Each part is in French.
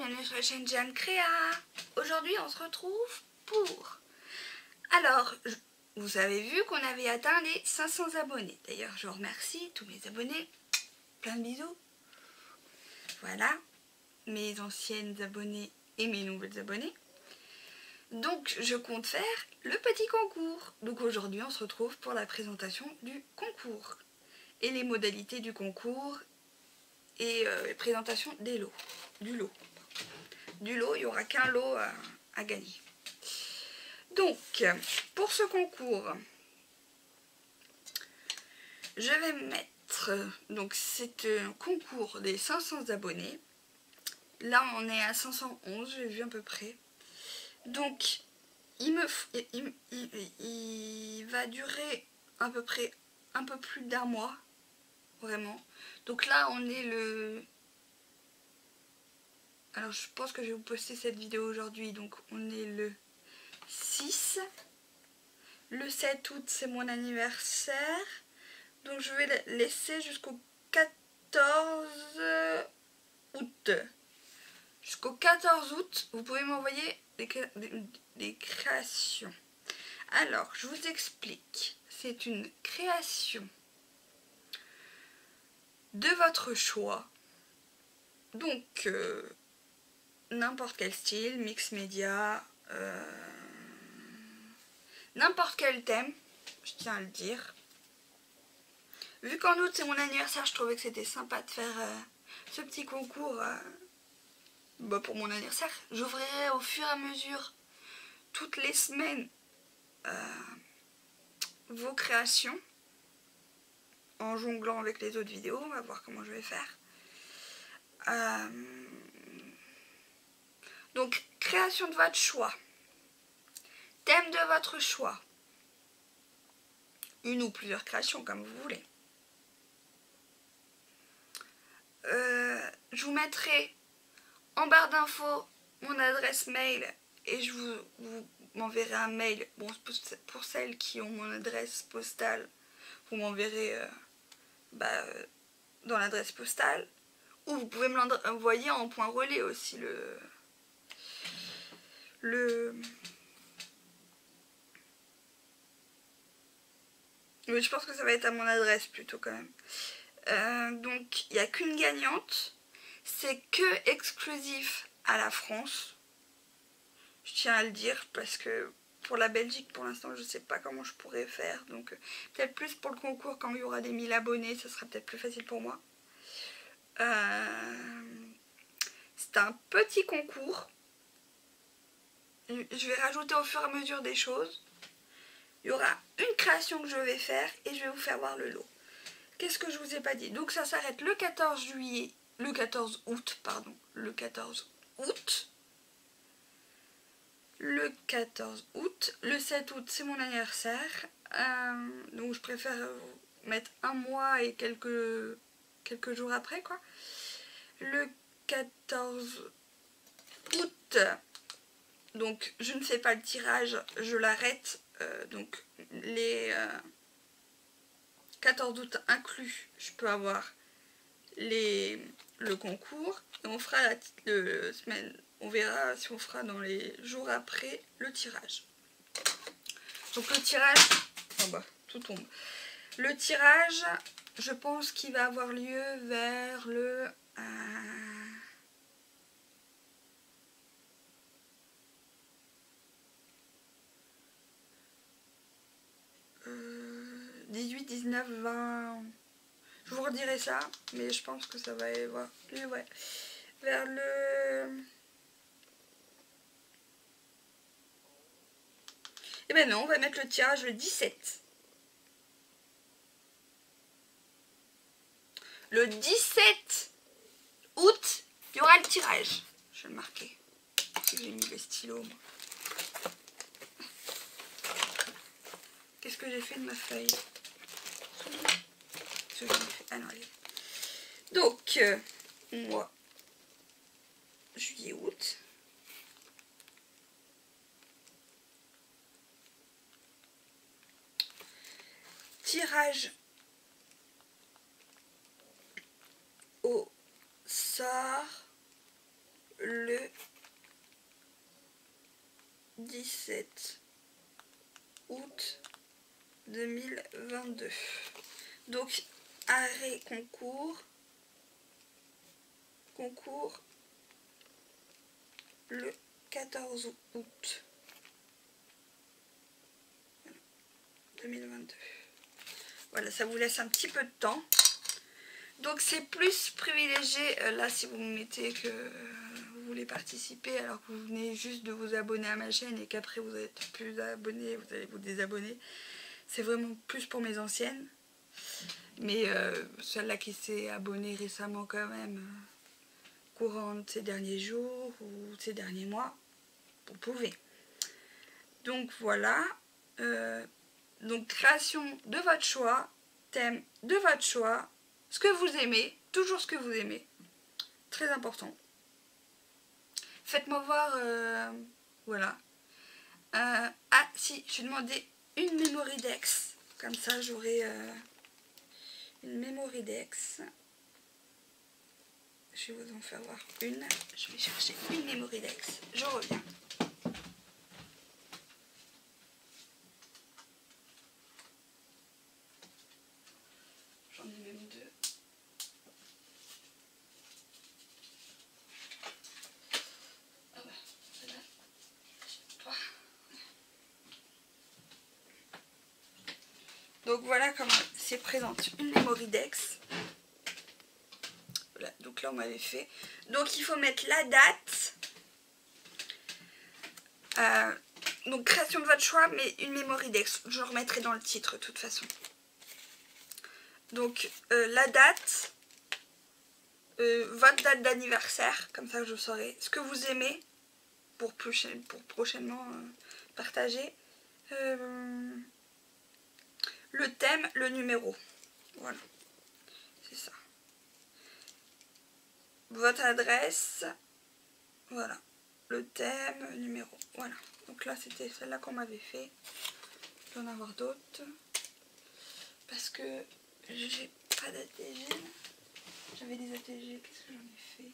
bienvenue sur la chaîne Jeanne Créa. Aujourd'hui on se retrouve pour... Alors, vous avez vu qu'on avait atteint les 500 abonnés. D'ailleurs je vous remercie tous mes abonnés. Plein de bisous. Voilà, mes anciennes abonnées et mes nouvelles abonnées. Donc je compte faire le petit concours. Donc aujourd'hui on se retrouve pour la présentation du concours. Et les modalités du concours et présentation des lots. Du lot, il n'y aura qu'un lot à gagner. Donc, pour ce concours, je vais mettre, donc c'est un concours des 500 abonnés. Là, on est à 511, j'ai vu à peu près. Donc, il va durer à peu près un peu plus d'un mois, vraiment. Donc là, on est le... Alors, je pense que je vais vous poster cette vidéo aujourd'hui. Donc, on est le 6. Le 7 août, c'est mon anniversaire. Donc, je vais laisser jusqu'au 14 août. Jusqu'au 14 août, vous pouvez m'envoyer des créations. Alors, je vous explique. C'est une création de votre choix. Donc, n'importe quel style, mix média, n'importe quel thème, je tiens à le dire. Vu qu'en août c'est mon anniversaire, je trouvais que c'était sympa de faire ce petit concours pour mon anniversaire. J'ouvrirai au fur et à mesure, toutes les semaines, vos créations, en jonglant avec les autres vidéos. On va voir comment je vais faire. Donc, création de votre choix. Thème de votre choix. Une ou plusieurs créations, comme vous voulez. Je vous mettrai en barre d'infos mon adresse mail et je vous m'enverrai un mail. Bon, pour celles qui ont mon adresse postale, vous m'enverrez dans l'adresse postale. Ou vous pouvez me l'envoyer en point relais aussi, Mais je pense que ça va être à mon adresse plutôt quand même. Donc il n'y a qu'une gagnante. C'est que exclusif à la France. Je tiens à le dire parce que pour la Belgique pour l'instant je ne sais pas comment je pourrais faire. Donc peut-être plus pour le concours quand il y aura des 1000 abonnés, ça sera peut-être plus facile pour moi. C'est un petit concours. Je vais rajouter au fur et à mesure des choses. Il y aura une création que je vais faire et je vais vous faire voir le lot. Qu'est-ce que je vous ai pas dit? Donc ça s'arrête le 14 juillet, le 14 août, pardon, le 14 août. Le 14 août, le 7 août c'est mon anniversaire. Donc je préfère mettre un mois et quelques jours après quoi. Le 14 août, donc je ne fais pas le tirage, je l'arrête. Donc les 14 août inclus, je peux avoir le concours et on fera on verra si on fera dans les jours après le tirage. Donc le tirage, oh bah tout tombe. Le tirage, je pense qu'il va avoir lieu vers le 18, 19, 20. Je vous redirai ça, mais je pense que ça va avoir lieu, ouais, vers le... Eh ben non, on va mettre le tirage le 17. Le 17 août, il y aura le tirage. Je vais le marquer. J'ai mis les stylos, moi. Qu'est-ce que j'ai fait de ma feuille? Ah non, allez. Donc, mois juillet-août. Tirage au sort le 17 août 2022. Donc arrêt concours le 14 août 2022. Voilà, ça vous laisse un petit peu de temps. Donc c'est plus privilégié, là si vous me mettez que vous voulez participer alors que vous venez juste de vous abonner à ma chaîne et qu'après vous êtes plus abonné, vous allez vous désabonner. C'est vraiment plus pour mes anciennes. Mais celle-là qui s'est abonnée récemment quand même, courant de ces derniers jours ou ces derniers mois, vous pouvez. Donc voilà. Donc création de votre choix, thème de votre choix, ce que vous aimez, toujours ce que vous aimez. Très important. Faites-moi voir, voilà. Ah si, je vais demander une memory dex. Comme ça j'aurai une memory dex. Je vais vous en faire voir une. Je vais chercher une memory dex. Je reviens. J'en ai même deux. Ah bah, celle-là, toi. Donc voilà comment c'est présente une memory dex. Voilà, donc là on m'avait fait. Donc il faut mettre la date. Donc création de votre choix, mais une memory dex. Je le remettrai dans le titre de toute façon. Donc la date, votre date d'anniversaire, comme ça je saurai ce que vous aimez pour prochainement partager. Le thème, le numéro. Voilà, c'est ça. Votre adresse, voilà. Le thème, le numéro, voilà. Donc là c'était celle-là qu'on m'avait fait. Je vais en avoir d'autres. Parce que j'ai pas d'ATG. J'avais des ATG, qu'est-ce que j'en ai fait?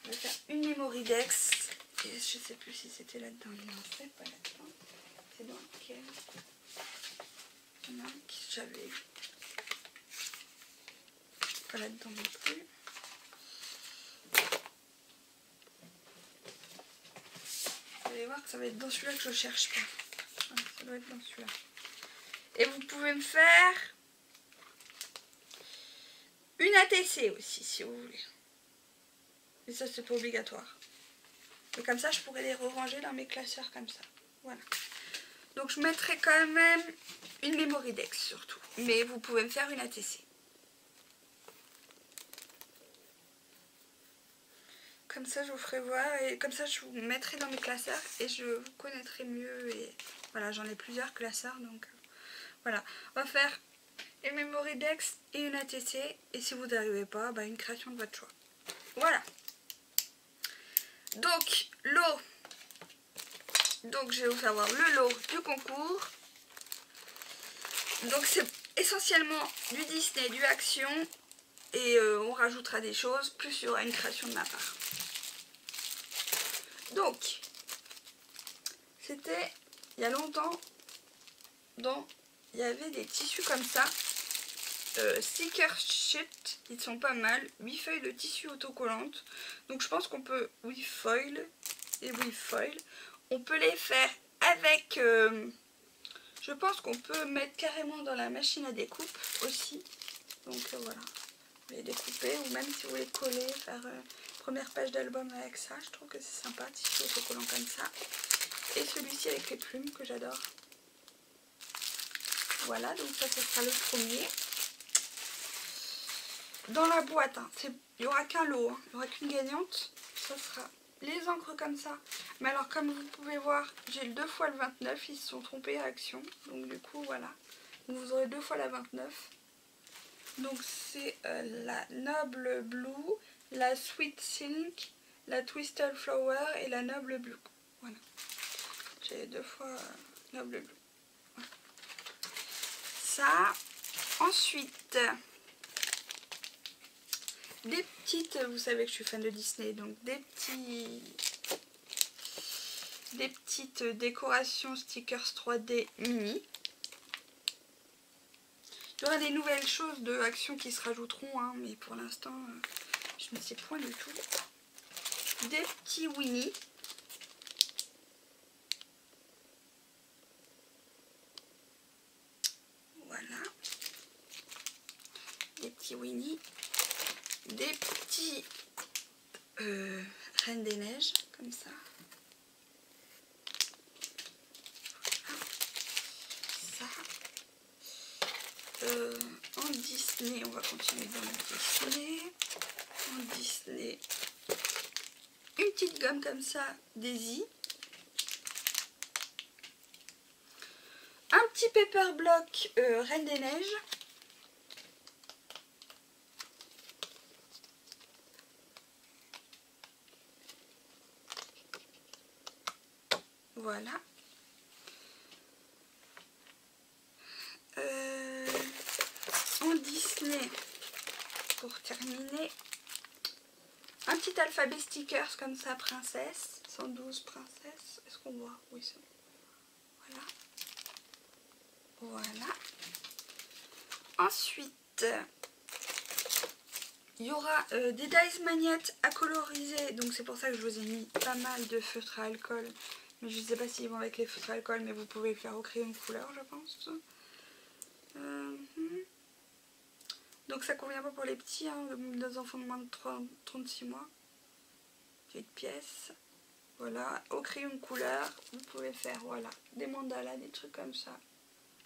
Je vais faire une memory dex. Et je sais plus si c'était là-dedans. Non, c'est pas là-dedans. C'est dans lequel? Il y en a un que j'avais eu. Pas là-dedans non plus. Vous allez voir que ça va être dans celui-là que je cherche pas. Ouais, ça doit être dans celui-là. Et vous pouvez me faire une ATC aussi si vous voulez. Mais ça c'est pas obligatoire. Et comme ça je pourrais les ranger dans mes classeurs comme ça. Voilà. Donc je mettrai quand même une memory dex surtout. Mais vous pouvez me faire une ATC. Comme ça je vous ferai voir et comme ça je vous mettrai dans mes classeurs et je vous connaîtrai mieux. Et voilà, j'en ai plusieurs classeurs donc voilà. On va faire une memory dex et une ATC. Et si vous n'arrivez pas, bah, une création de votre choix. Voilà. Donc lot. Donc je vais vous faire voir le lot du concours. Donc c'est essentiellement du Disney, du action. Et on rajoutera des choses, plus il y aura une création de ma part. Donc, c'était il y a longtemps, il y avait des tissus comme ça. Sticker sheet, ils sont pas mal. 8 feuilles de tissu autocollantes. Donc je pense qu'on peut, oui foil et oui foil. On peut les faire avec, je pense qu'on peut mettre carrément dans la machine à découpe aussi. Donc voilà. Les découper ou même si vous voulez coller, faire première page d'album avec ça, je trouve que c'est sympa, tissu autocollant comme ça. Et celui-ci avec les plumes que j'adore. Voilà, donc ça ce sera le premier. Dans la boîte, hein, il n'y aura qu'un lot, hein, il n'y aura qu'une gagnante, ça sera les encres comme ça. Mais alors comme vous pouvez voir, j'ai le 2 fois le 29, ils se sont trompés à action, donc du coup voilà. Donc, vous aurez 2 fois la 29. Donc c'est la Noble Blue, la Sweet Silk, la Twisted Flower et la Noble Blue. Voilà. J'ai 2 fois Noble Blue. Voilà. Ça. Ensuite, des petites, vous savez que je suis fan de Disney, donc des petites décorations stickers 3D mini. Il y aura des nouvelles choses de Action qui se rajouteront, hein, mais pour l'instant, je ne sais point du tout. Des petits Winnie. Voilà. Des petits Winnie. Des petits Reine des Neiges, comme ça. En Disney, on va continuer dans le Disney. En Disney, une petite gomme comme ça, Daisy. Un petit paper block Reine des Neiges. Voilà. En Disney, pour terminer, un petit alphabet stickers comme ça, princesse, 112 princesses. Est-ce qu'on voit? Oui, c'est bon. Voilà. Voilà. Ensuite, il y aura des dies magnettes à coloriser. Donc c'est pour ça que je vous ai mis pas mal de feutres à alcool. Mais je ne sais pas s'ils vont avec les feutres à alcool, mais vous pouvez le faire au crayon de couleur, je pense. Donc ça convient pas pour les petits, hein, les enfants de moins de 36 mois. Petite pièce. Voilà, au crayon de couleur, vous pouvez faire voilà, des mandalas, des trucs comme ça,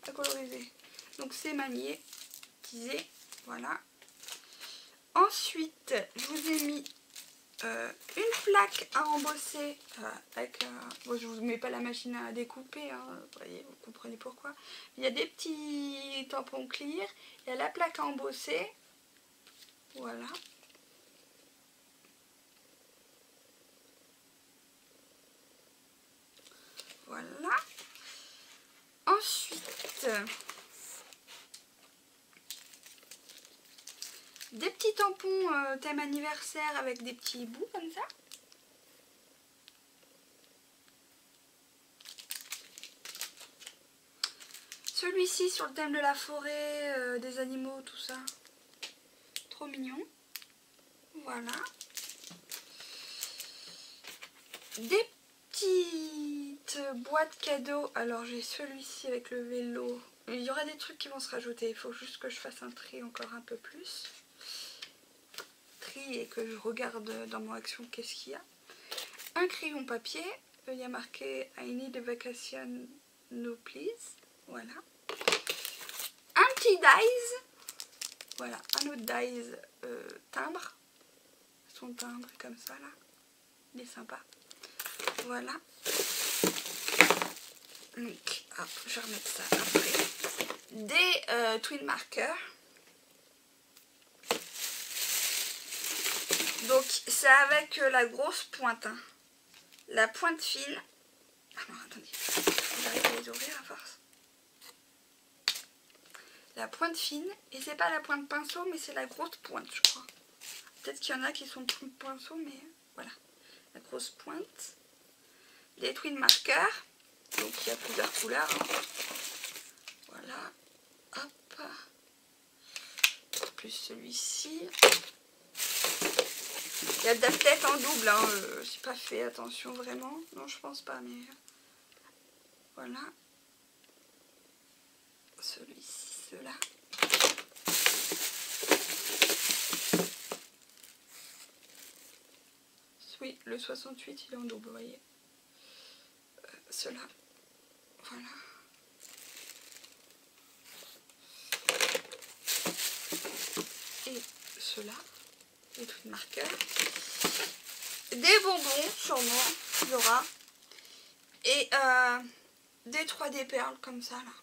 à coloriser. Donc c'est magnétisé, voilà. Ensuite, je vous ai mis une plaque à embosser avec... bon, je vous mets pas la machine à découper, hein, vous voyez, vous comprenez pourquoi. Il y a des petits tampons clear, il y a la plaque à embosser, voilà. Voilà. Ensuite, des petits tampons thème anniversaire avec des petits bouts comme ça. Celui-ci sur le thème de la forêt, des animaux, tout ça. Trop mignon. Voilà. Des petites boîtes cadeaux. Alors j'ai celui-ci avec le vélo. Il y aura des trucs qui vont se rajouter. Il faut juste que je fasse un tri encore un peu plus. Et que je regarde dans mon action qu'est-ce qu'il y a. Un crayon papier, il y a marqué I need a vacation, no please. Voilà. Un petit dies. Voilà, un autre dies timbre. Son timbre comme ça là. Il est sympa. Voilà. Donc, hop, je vais remettre ça après. Des twin markers. Donc c'est avec la grosse pointe, hein. La pointe fine. Ah non, attendez, j'arrive à les ouvrir à force. La pointe fine, et c'est pas la pointe pinceau, mais c'est la grosse pointe, je crois. Peut-être qu'il y en a qui sont pointe pinceau, mais voilà. La grosse pointe. Des twin markers. Donc il y a plusieurs couleurs. Hein. Voilà. Hop. Plus celui-ci. Il y a peut-être en double, hein. J'ai pas fait attention vraiment. Non, je pense pas, mais voilà. Celui-ci, ceux-là. Oui, le 68, il est en double, vous voyez. Ceux-là. Voilà. Et ceux-là. Les trucs marqueurs. Des bonbons, sûrement, il y aura. Et des 3D perles comme ça, là.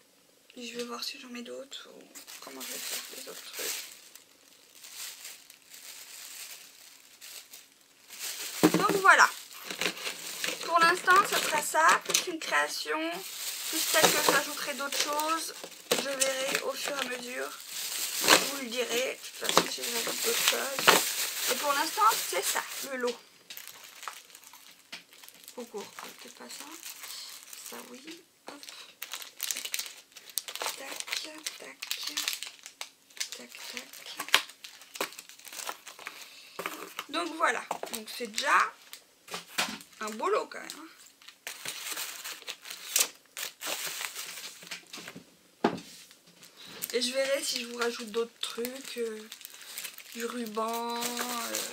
Et je vais voir si j'en mets d'autres ou comment je vais faire les autres trucs. Donc voilà. Pour l'instant, ce sera ça. Plus une création. Plus peut-être que je rajouterai d'autres choses. Je verrai au fur et à mesure. Je vous le dirai. De toute façon, si je rajoute d'autres choses. Et pour l'instant, c'est ça, le lot. Concours, peut-être pas ça. Ça, oui. Hop. Tac, tac. Tac, tac. Donc voilà. Donc c'est déjà un beau lot quand même. Et je verrai si je vous rajoute d'autres trucs. Du ruban.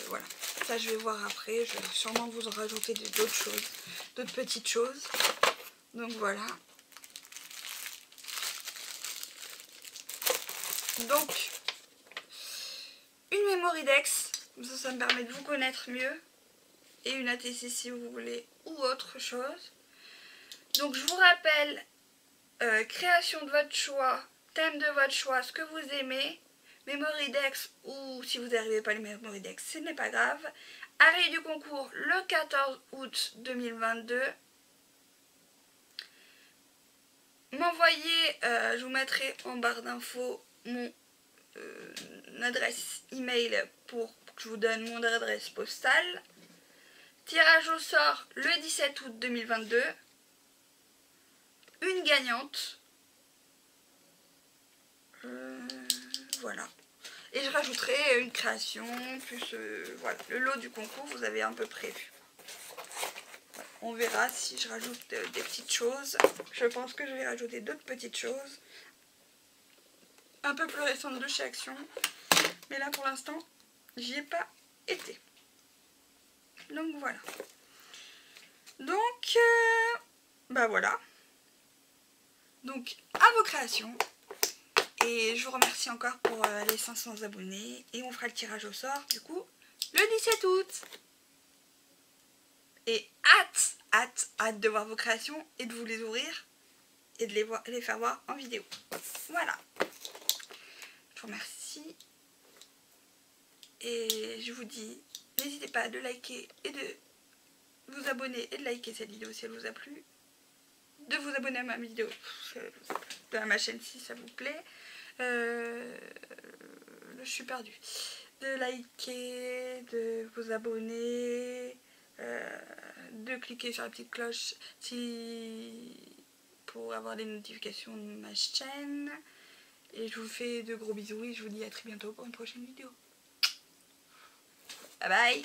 Voilà. Ça je vais voir après. Je vais sûrement vous rajouter d'autres choses. D'autres petites choses. Donc voilà. Donc, une Memoridex, ça me permet de vous connaître mieux, et une ATC si vous voulez, ou autre chose. Donc je vous rappelle, création de votre choix, thème de votre choix, ce que vous aimez, Memoridex, ou si vous n'arrivez pas à les Memoridex, ce n'est pas grave. Arrêt du concours le 14 août 2022. M'envoyer, je vous mettrai en barre d'infos mon adresse email pour que je vous donne mon adresse postale. Tirage au sort le 17 août 2022. Une gagnante. Voilà. Et je rajouterai une création, plus voilà, le lot du concours, vous avez un peu prévu. Voilà. On verra si je rajoute des petites choses. Je pense que je vais rajouter d'autres petites choses. Un peu plus récentes de chez Action. Mais là pour l'instant, j'y ai pas été. Donc voilà. Donc, bah voilà. Donc, à vos créations. Et je vous remercie encore pour les 500 abonnés. Et on fera le tirage au sort, du coup, le 17 août. Et hâte de voir vos créations et de vous les ouvrir. Et de les faire voir en vidéo. Voilà. Je vous remercie. Et je vous dis, n'hésitez pas de liker et de vous abonner et de liker cette vidéo si elle vous a plu. De vous abonner à ma vidéo, à ma chaîne si ça vous plaît. Je suis perdue. De liker, de vous abonner, de cliquer sur la petite cloche pour avoir des notifications de ma chaîne. Et je vous fais de gros bisous et je vous dis à très bientôt pour une prochaine vidéo. Bye bye!